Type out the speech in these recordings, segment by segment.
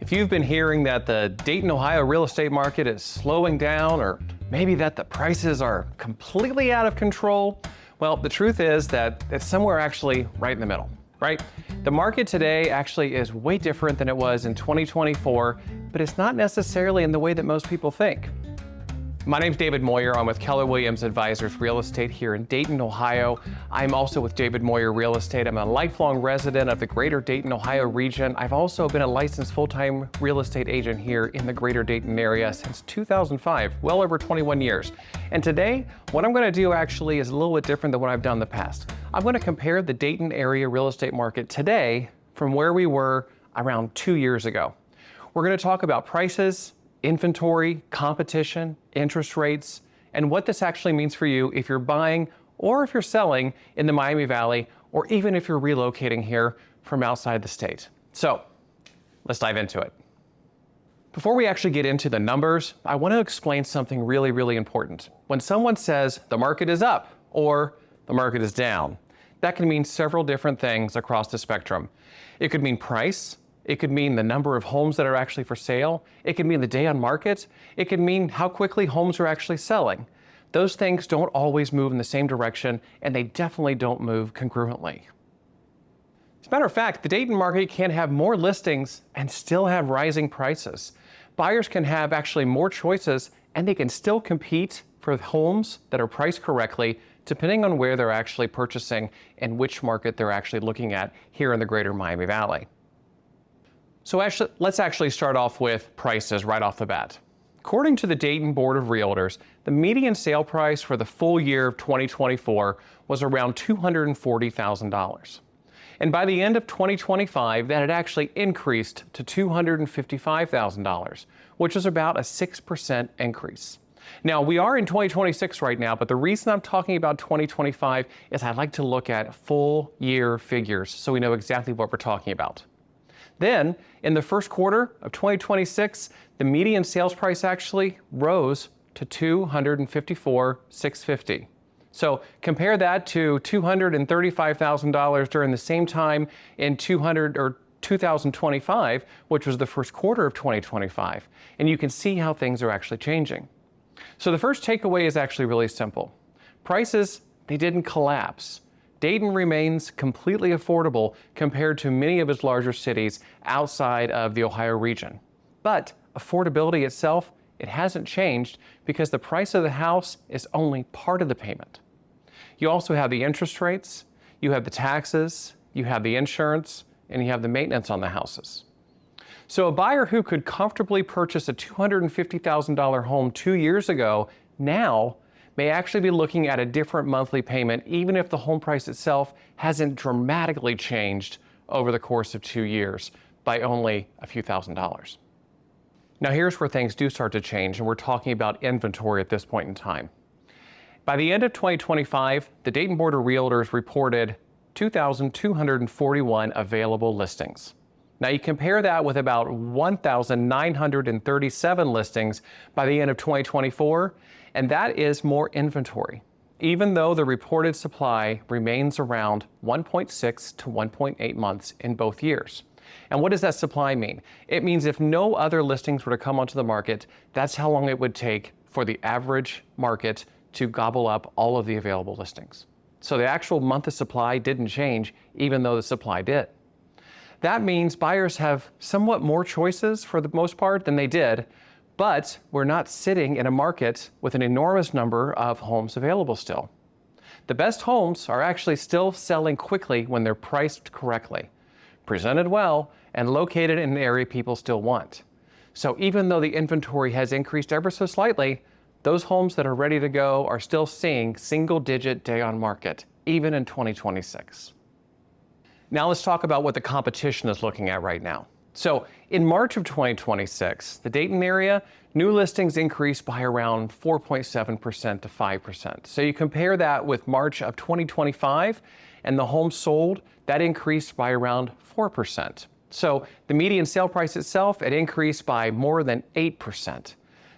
If you've been hearing that the Dayton, Ohio real estate market is slowing down, or maybe that the prices are completely out of control, well, the truth is that it's somewhere actually right in the middle, right? The market today actually is way different than it was in 2024, but it's not necessarily in the way that most people think. My name's David Moyer. I'm with Keller Williams Advisors Real Estate here in Dayton, Ohio. I'm also with David Moyer Real Estate. I'm a lifelong resident of the Greater Dayton, Ohio region. I've also been a licensed full-time real estate agent here in the Greater Dayton area since 2005, well over 21 years. And today, what I'm going to do actually is a little bit different than what I've done in the past. I'm going to compare the Dayton area real estate market today from where we were around 2 years ago. We're going to talk about prices, inventory, competition, interest rates, and what this actually means for you if you're buying or if you're selling in the Miami Valley, or even if you're relocating here from outside the state. So let's dive into it. Before we actually get into the numbers, I want to explain something really important. When someone says the market is up or the market is down, that can mean several different things across the spectrum. It could mean price. It could mean the number of homes that are actually for sale. It could mean the day on market. It could mean how quickly homes are actually selling. Those things don't always move in the same direction, and they definitely don't move congruently. As a matter of fact, the Dayton market can have more listings and still have rising prices. Buyers can have actually more choices, and they can still compete for homes that are priced correctly, depending on where they're actually purchasing and which market they're actually looking at here in the greater Miami Valley. So let's actually start off with prices right off the bat. According to the Dayton Board of Realtors, the median sale price for the full year of 2024 was around $240,000. And by the end of 2025, that had actually increased to $255,000, which is about a 6% increase. Now, we are in 2026 right now, but the reason I'm talking about 2025 is I'd like to look at full year figures so we know exactly what we're talking about. Then, in the first quarter of 2026, the median sales price actually rose to $254,650. So compare that to $235,000 during the same time in 2025, which was the first quarter of 2025, and you can see how things are actually changing. So the first takeaway is actually really simple. Prices, they didn't collapse. Dayton remains completely affordable compared to many of its larger cities outside of the Ohio region. But affordability itself, it hasn't changed because the price of the house is only part of the payment. You also have the interest rates, you have the taxes, you have the insurance, and you have the maintenance on the houses. So a buyer who could comfortably purchase a $250,000 home 2 years ago now may actually be looking at a different monthly payment, even if the home price itself hasn't dramatically changed over the course of 2 years by only a few $1,000s. Now here's where things do start to change, and we're talking about inventory at this point in time. By the end of 2025, the Dayton Board of Realtors reported 2,241 available listings. Now you compare that with about 1,937 listings by the end of 2024, and that is more inventory, even though the reported supply remains around 1.6 to 1.8 months in both years. And what does that supply mean? It means if no other listings were to come onto the market, that's how long it would take for the average market to gobble up all of the available listings. So the actual month of supply didn't change, even though the supply did. That means buyers have somewhat more choices for the most part than they did, but we're not sitting in a market with an enormous number of homes available still. The best homes are actually still selling quickly when they're priced correctly, presented well, and located in an area people still want. So even though the inventory has increased ever so slightly, those homes that are ready to go are still seeing single-digit day on market, even in 2026. Now let's talk about what the competition is looking at right now. So in March of 2026, the Dayton area, new listings increased by around 4.7% to 5%. So you compare that with March of 2025, and the homes sold, that increased by around 4%. So the median sale price itself, it increased by more than 8%.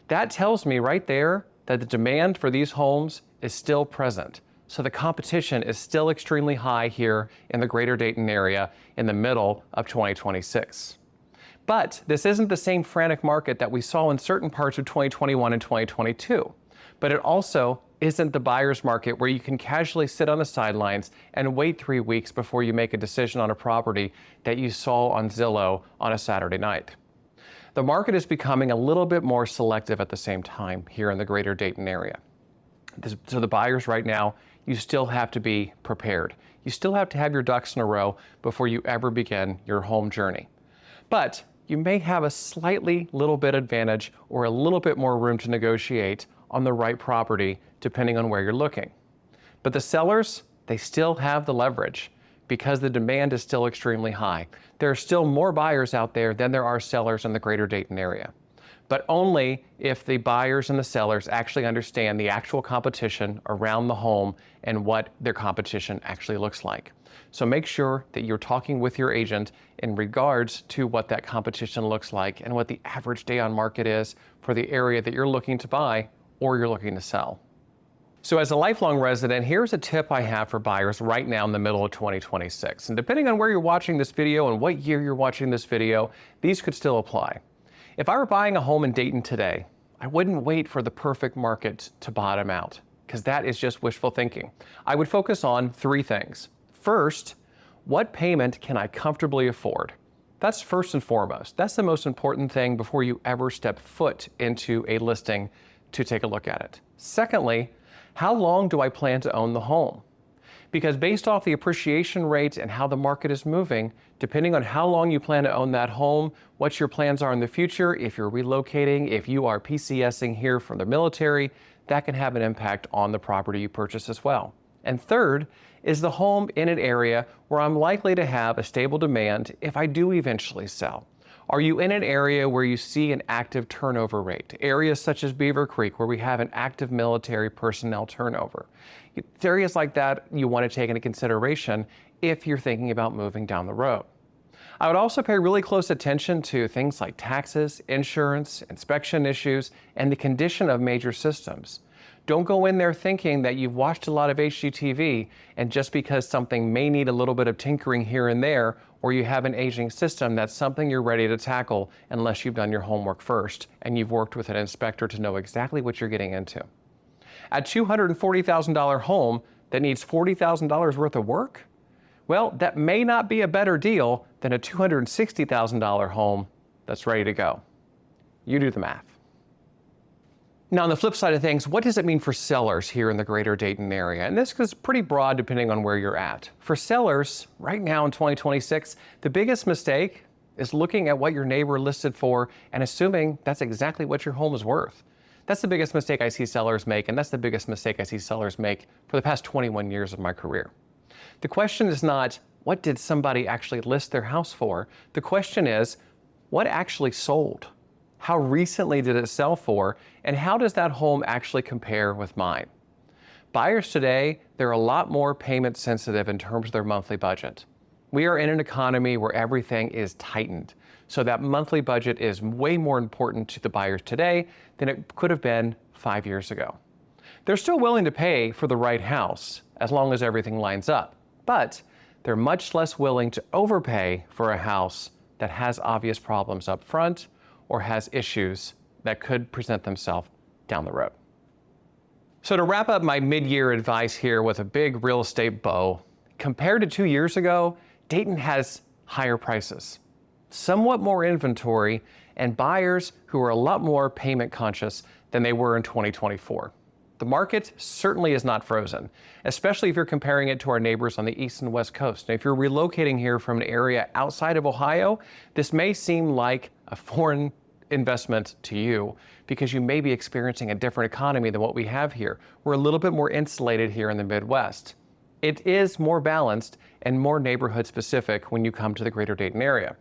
That tells me right there that the demand for these homes is still present. So the competition is still extremely high here in the Greater Dayton area in the middle of 2026. But this isn't the same frantic market that we saw in certain parts of 2021 and 2022. But it also isn't the buyer's market where you can casually sit on the sidelines and wait 3 weeks before you make a decision on a property that you saw on Zillow on a Saturday night. The market is becoming a little bit more selective at the same time here in the Greater Dayton area. So the buyers right now, you still have to be prepared. You still have to have your ducks in a row before you ever begin your home journey. But you may have a slightly little bit advantage or a little bit more room to negotiate on the right property depending on where you're looking. But the sellers, they still have the leverage because the demand is still extremely high. There are still more buyers out there than there are sellers in the Greater Dayton area, but only if the buyers and the sellers actually understand the actual competition around the home and what their competition actually looks like. So make sure that you're talking with your agent in regards to what that competition looks like and what the average day on market is for the area that you're looking to buy or you're looking to sell. So as a lifelong resident, here's a tip I have for buyers right now in the middle of 2026. And depending on where you're watching this video and what year you're watching this video, these could still apply. If I were buying a home in Dayton today, I wouldn't wait for the perfect market to bottom out, because that is just wishful thinking. I would focus on 3 things. First, what payment can I comfortably afford? That's first and foremost. That's the most important thing before you ever step foot into a listing to take a look at it. Secondly, how long do I plan to own the home? Because based off the appreciation rate and how the market is moving, depending on how long you plan to own that home, what your plans are in the future, if you're relocating, if you are PCSing here from the military, that can have an impact on the property you purchase as well. And third, is the home in an area where I'm likely to have a stable demand if I do eventually sell? Are you in an area where you see an active turnover rate? Areas such as Beavercreek, where we have an active military personnel turnover. Areas like that you want to take into consideration if you're thinking about moving down the road. I would also pay really close attention to things like taxes, insurance, inspection issues, and the condition of major systems. Don't go in there thinking that you've watched a lot of HGTV and just because something may need a little bit of tinkering here and there, or you have an aging system, that's something you're ready to tackle unless you've done your homework first and you've worked with an inspector to know exactly what you're getting into. A $240,000 home that needs $40,000 worth of work? Well, that may not be a better deal than a $260,000 home that's ready to go. You do the math. Now, on the flip side of things, what does it mean for sellers here in the Greater Dayton area? And this is pretty broad depending on where you're at. For sellers, right now in 2026, the biggest mistake is looking at what your neighbor listed for and assuming that's exactly what your home is worth. That's the biggest mistake I see sellers make, and that's the biggest mistake I see sellers make for the past 21 years of my career. The question is not, what did somebody actually list their house for? The question is, what actually sold? How recently did it sell for? And how does that home actually compare with mine? Buyers today, they're a lot more payment sensitive in terms of their monthly budget. We are in an economy where everything is tightened. So that monthly budget is way more important to the buyers today than it could have been 5 years ago. They're still willing to pay for the right house as long as everything lines up, but they're much less willing to overpay for a house that has obvious problems up front or has issues that could present themselves down the road. So to wrap up my mid-year advice here with a big real estate bow, compared to 2 years ago, Dayton has higher prices, somewhat more inventory, and buyers who are a lot more payment conscious than they were in 2024. The market certainly is not frozen, especially if you're comparing it to our neighbors on the east and west coast. And if you're relocating here from an area outside of Ohio, this may seem like a foreign investment to you because you may be experiencing a different economy than what we have here. We're a little bit more insulated here in the Midwest. It is more balanced and more neighborhood specific when you come to the Greater Dayton area.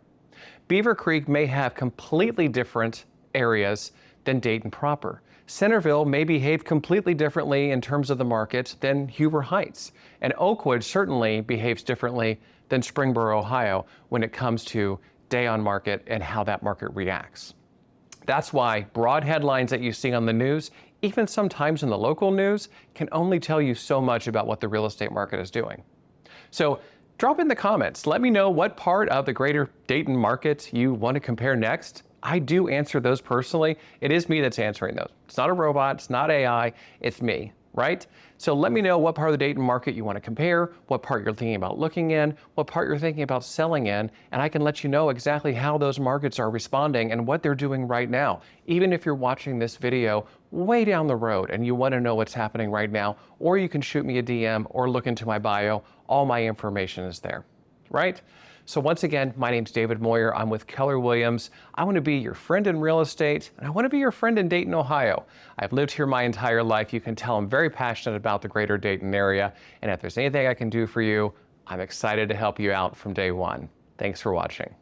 Beavercreek may have completely different areas than Dayton proper. Centerville may behave completely differently in terms of the market than Huber Heights. And Oakwood certainly behaves differently than Springboro, Ohio, when it comes to day on market and how that market reacts. That's why broad headlines that you see on the news, even sometimes in the local news, can only tell you so much about what the real estate market is doing. So drop in the comments. Let me know what part of the Greater Dayton market you want to compare next. I do answer those personally. It is me that's answering those. It's not a robot, it's not AI, it's me, right? So let me know what part of the Dayton market you want to compare, what part you're thinking about looking in, what part you're thinking about selling in, and I can let you know exactly how those markets are responding and what they're doing right now. Even if you're watching this video way down the road and you want to know what's happening right now, or you can shoot me a DM or look into my bio, all my information is there, right? So once again, my name's David Moyer. I'm with Keller Williams. I want to be your friend in real estate, and I want to be your friend in Dayton, Ohio. I've lived here my entire life. You can tell I'm very passionate about the Greater Dayton area, and if there's anything I can do for you, I'm excited to help you out from day one. Thanks for watching.